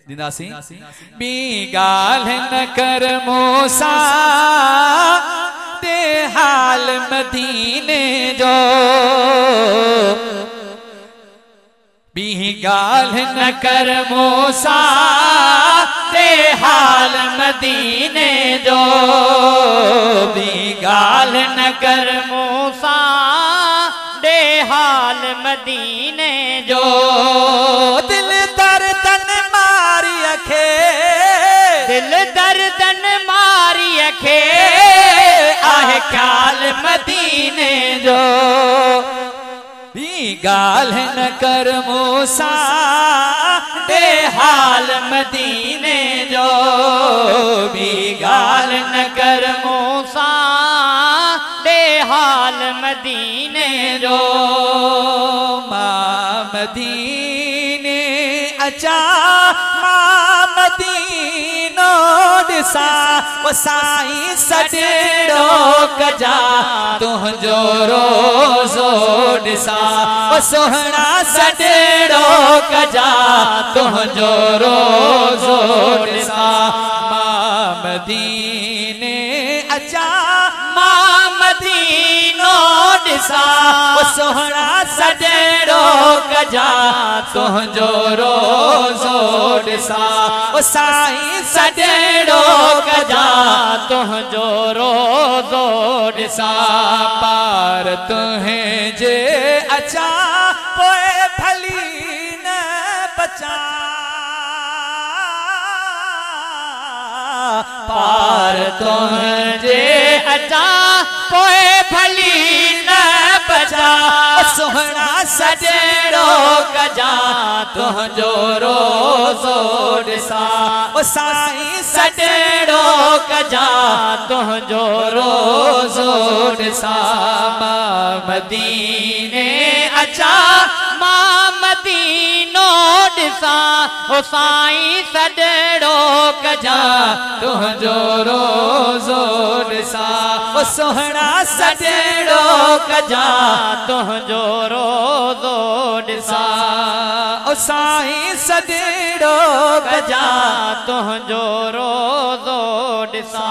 दिनासी B गाल न कर मूसा दे हाल मदीने जो बी गाल न कर मूसा दे हाल मदीने जो बी गाल न कर मूसा दे हाल मदीने जो दिल दर्दन मारी अखे दिल दर्दन मारी अखे आहे ख्याल मदीने जो भी गाल न कर मूसा दे हाल मदीने जो भी गाल न कर मूसा दे हाल मदीने जो मां मदीने अचा मां मदीनो ॾिसा वो साईं सजड़ो कजा तुझो रोज़ो ॾिसा वो सोहणा सजड़ो कजा तुझो रोज़ो ॾिसा मां मदीने अचा मां मदीनो ॾिसा वो सोहणा सजड़ो कजा तुझो रोज़ो ॾिसा वो साईं सजड़ो कजा तुझो रोज़ो ॾिसा पार तुहें जे अचा पोए भली न बचा पार तुझे अचा पोए भली न बचा सोहणा सजड़ो कजा तुझो रोज़ो ॾिसा ओ साईं सजड़ो कजा तुझो रोज़ो ॾिसा मां मदीने अचा मां मदीनो ॾिसा ओ साईं सजड़ो कजा तुझो रोज़ो ॾिसा ओ सोहणा सजड़ो कजा तुझो रोज़ो ॾिसा ओ साईं सजड़ो कजा तुझो रोज़ो ॾिसा।